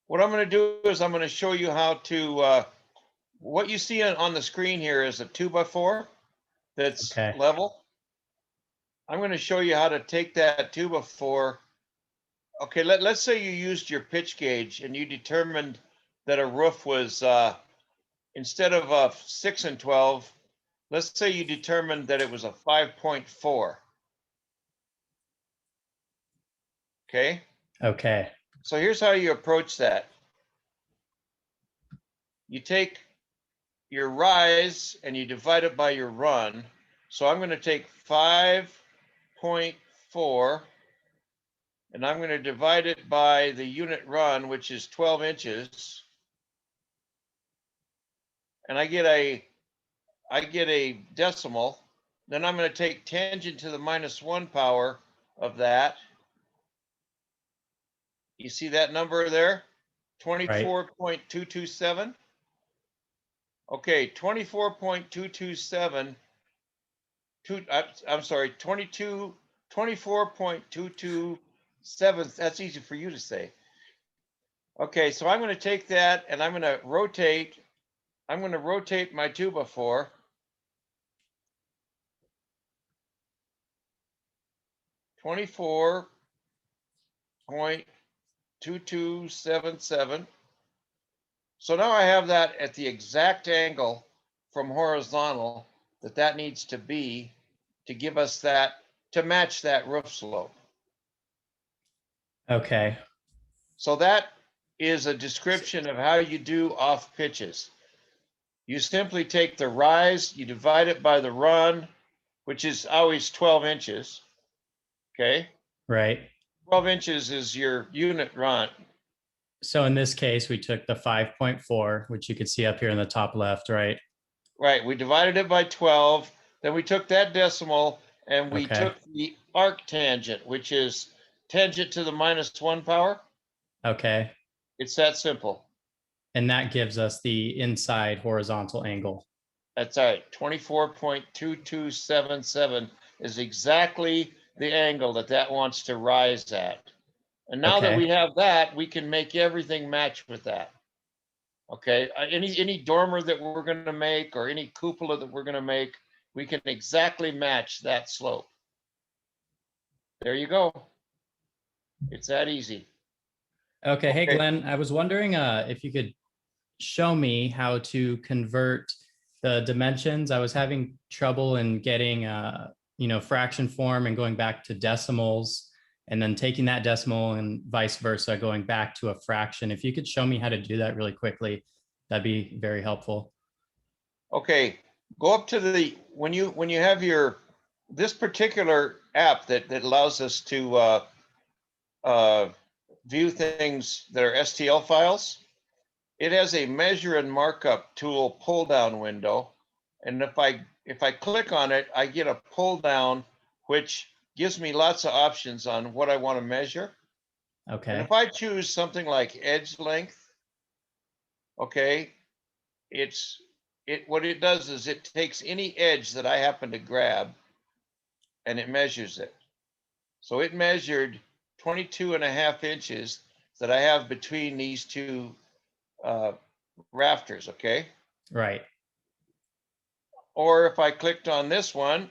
What I'm going to do is I'm going to show you how to, what you see on the screen here is a 2x4 that's Okay. level. I'm going to show you how to take that 2x4. Okay, let's say you used your pitch gauge and you determined that a roof was, instead of 6 and 12, let's say you determined that it was a 5.4. Okay, Okay. so here's how you approach that. You take your rise and you divide it by your run. So I'm going to take 5.4 and I'm going to divide it by the unit run, which is 12 inches. And I get a decimal. Then I'm going to take tangent to the -1 power of that. You see that number there? Right. 24.227. Okay, 24.227. I'm sorry, 24.227. That's easy for you to say. Okay, so I'm going to take that and I'm going to rotate. I'm going to rotate my 2x4. .2277. So now I have that at the exact angle from horizontal that needs to be to give us that, to match that roof slope. Okay. So that is a description of how you do off pitches. You simply take the rise, you divide it by the run, which is always 12 inches. Okay. Right. 12 inches is your unit run. So in this case, we took the 5.4, which you could see up here in the top left, right? Right. We divided it by 12. Then we took that decimal and we Okay. took the arc tangent, which is tangent to the -1 power. Okay. It's that simple. And that gives us the inside horizontal angle. That's right. 24.2277 is exactly the angle that wants to rise at. And now that Okay. we have that, we can make everything match with that. Okay. Any dormer that we're going to make or any cupola that we're going to make, we can exactly match that slope. There you go. It's that easy. Okay. Hey, Okay. Glenn, I was wondering if you could show me how to convert the dimensions. I was having trouble in getting, fraction form and going back to decimals, and then taking that decimal and vice versa, going back to a fraction. If you could show me how to do that really quickly, that'd be very helpful. Okay. Go up to the when you have your this particular app that allows us to view things that are STL files. It has a measure and markup tool pull down window. And if I click on it, I get a pull down, which gives me lots of options on what I want to measure. And Okay. if I choose something like edge length, okay, what it does is it takes any edge that I happen to grab and it measures it. So it measured 22.5 inches that I have between these two rafters, okay? Right. Or if I clicked on this one,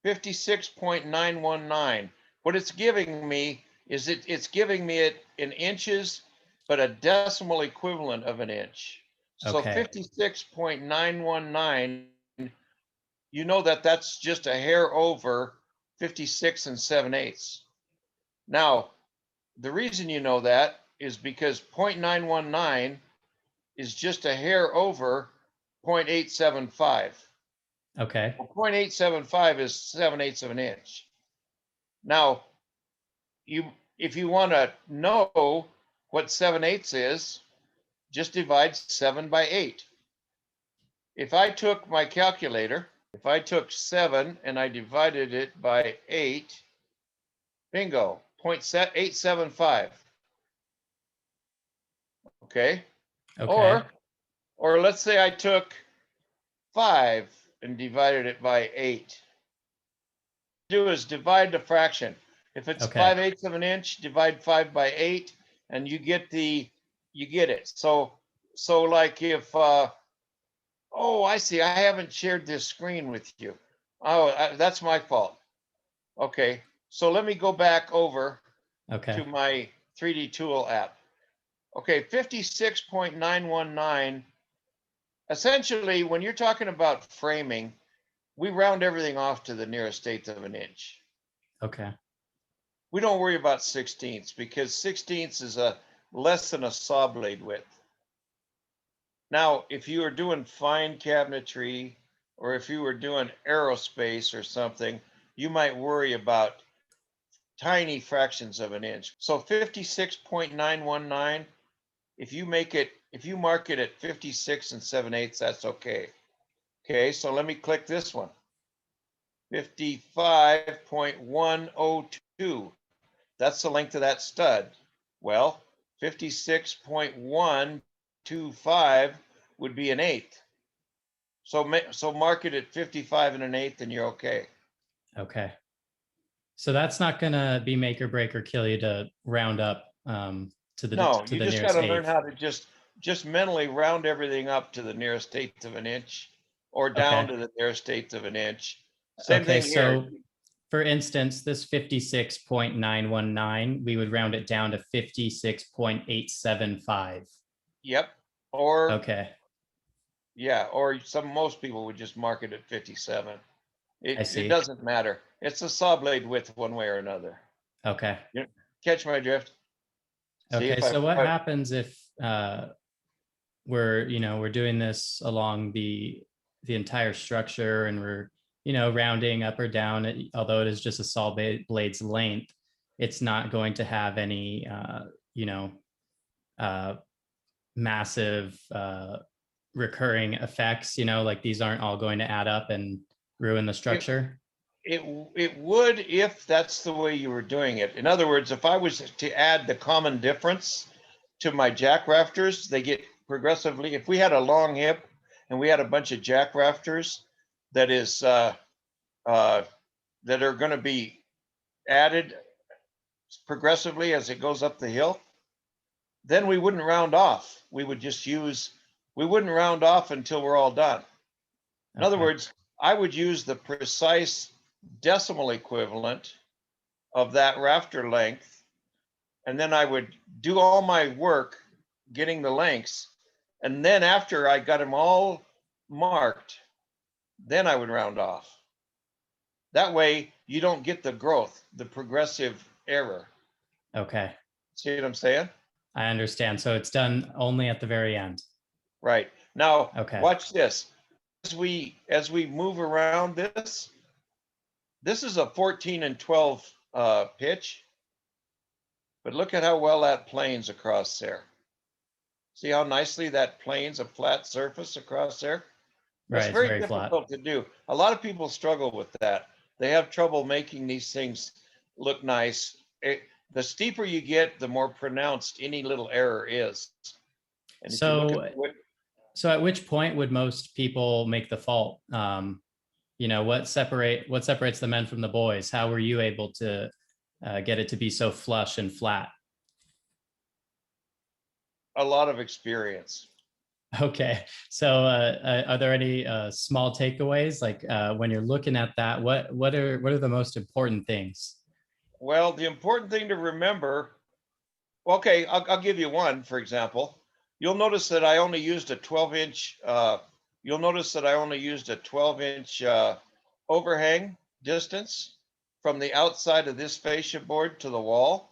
56.919. What it's giving me is it's giving me it in inches, but a decimal equivalent of an inch. So Okay. 56.919, you know that's just a hair over 56 7/8. Now, the reason you know that is because 0.919 is just a hair over 0.875. Okay. Well, 0.875 is 7/8 of an inch. Now, if you want to know what 7/8 is, just divide 7 by 8. If I took my calculator, if I took 7 and I divided it by 8, bingo, 0.875. Okay? Okay. Or let's say I took 5 and divided it by 8. Do is divide the fraction. If it's Okay. 5/8 of an inch, divide 5 by 8. and you get it. So like if, oh, I see, I haven't shared this screen with you. Oh, that's my fault. Okay, so let me go back over Okay. to my 3D Tool app. Okay, 56.919. Essentially, when you're talking about framing, we round everything off to the nearest eighth of an inch. Okay. We don't worry about sixteenths because sixteenths is less than a saw blade width. Now, if you were doing fine cabinetry, or if you were doing aerospace or something, you might worry about tiny fractions of an inch. So 56.919, if you mark it at 56 and 7/8, that's okay. Okay, so let me click this one. 55.102. That's the length of that stud. Well, 56.125 would be an eighth. So mark it at 55 and an eighth, and you're okay. Okay. So that's not gonna be make or break or kill you to round up to the No, to you the just got nearest to learn eighth. how to just mentally round everything up to the nearest eighth of an inch, or down Okay. to the nearest eighth of an inch. Same Okay. thing here. So for instance, this 56.919, we would round it down to 56.875. Yep. Or Okay. yeah, or most people would just mark it at 57. I It see. doesn't matter. It's a saw blade width one way or another. Okay. You catch my drift? See Okay. if I, So what happens if we're doing this along the entire structure and we're rounding up or down, although it is just a saw blade's length, it's not going to have any uh, massive recurring effects, like these aren't all going to add up and ruin the it, structure. it would if that's the way you were doing it. In other words, if I was to add the common difference to my jack rafters, they get progressively. If we had a long hip and we had a bunch of jack rafters that is that are going to be added progressively as it goes up the hill, then we wouldn't round off. We wouldn't round off until we're all done. In other Okay. words, I would use the precise decimal equivalent of that rafter length, and then I would do all my work getting the lengths. And then after I got them all marked, then I would round off. That way you don't get the growth, the progressive error. Okay. See what I'm saying? I understand. So it's done only at the very end. Right. Now, Okay. watch this. As we move around this is a 14 and 12 pitch, but look at how well that planes across there. See how nicely that planes a flat surface across there? That's Right. It's very very flat. difficult to do. A lot of people struggle with that. They have trouble making these things look nice. The steeper you get, the more pronounced any little error is. And if you look at So at which point would most people make the fault? What separates the men from the boys? How were you able to get it to be so flush and flat? a lot of experience. Okay, so are there any small takeaways? Like when you're looking at that, what are the most important things? Well, the important thing to remember, okay, I'll give you one, for example. You'll notice that I only used a 12-inch, you'll notice that I only used a 12-inch overhang distance from the outside of this fascia board to the wall.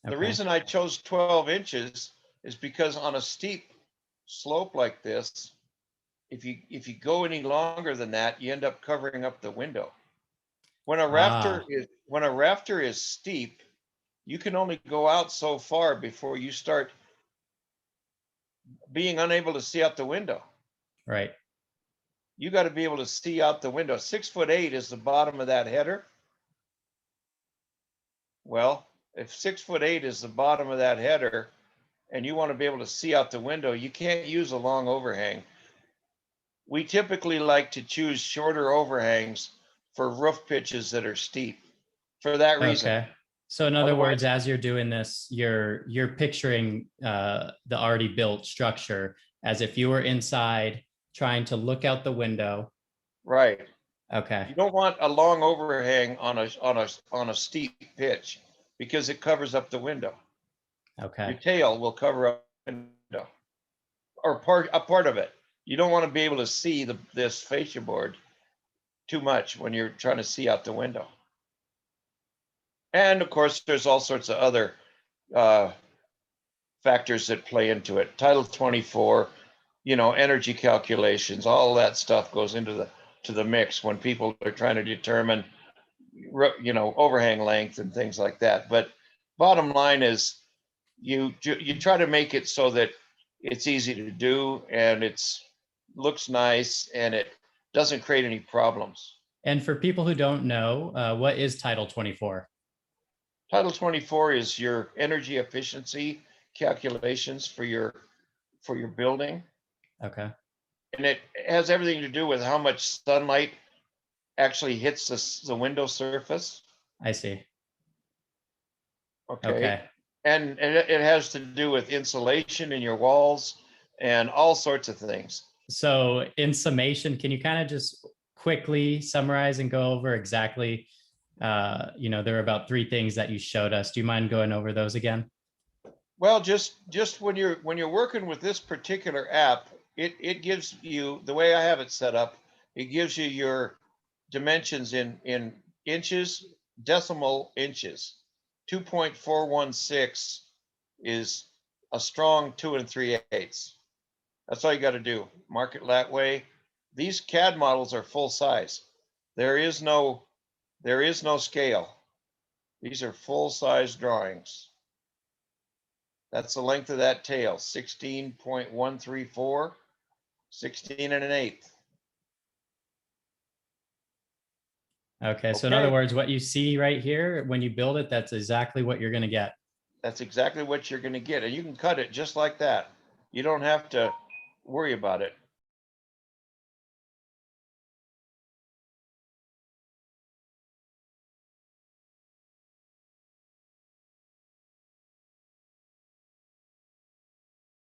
The Okay. reason I chose 12 inches is because on a steep slope like this, if you go any longer than that, you end up covering up the window. When a Ah, rafter is steep, you can only go out so far before you start being unable to see out the window. right. You got to be able to see out the window. 6'8" is the bottom of that header. Well, if 6'8" is the bottom of that header and you want to be able to see out the window, you can't use a long overhang. We typically like to choose shorter overhangs for roof pitches that are steep for that reason. Okay. So in other Otherwise- words, as you're doing this, you're picturing the already built structure as if you were inside trying to look out the window. Right. Okay. You don't want a long overhang on a steep pitch because it covers up the window. Your Okay. tail will cover up the window or a part of it. You don't want to be able to see this fascia board too much when you're trying to see out the window. And of course, there's all sorts of other factors that play into it. Title 24, energy calculations, all that stuff goes into the mix when people are trying to determine, overhang length and things like that. But bottom line is, you try to make it so that it's easy to do and looks nice and it doesn't create any problems. And for people who don't know, what is Title 24? Title 24 is your energy efficiency calculations for your building. Okay. And it has everything to do with how much sunlight actually hits the window surface. I see. Okay. Okay. And it has to do with insulation in your walls and all sorts of things. So in summation, can you kind of just quickly summarize and go over exactly, there are about 3 things that you showed us. Do you mind going over those again? Well, just when you're working with this particular app, it gives you, the way I have it set up, it gives you your dimensions in inches, decimal inches. 2.416 is a strong 2 3/8. That's all you got to do. Mark it that way. These CAD models are full size. There is no scale. These are full size drawings. That's the length of that tail, 16.134, 16 1/8. Okay. So in other words, what you see right here, when you build it, that's exactly what you're going to get. That's exactly what you're going to get. And you can cut it just like that. You don't have to worry about it.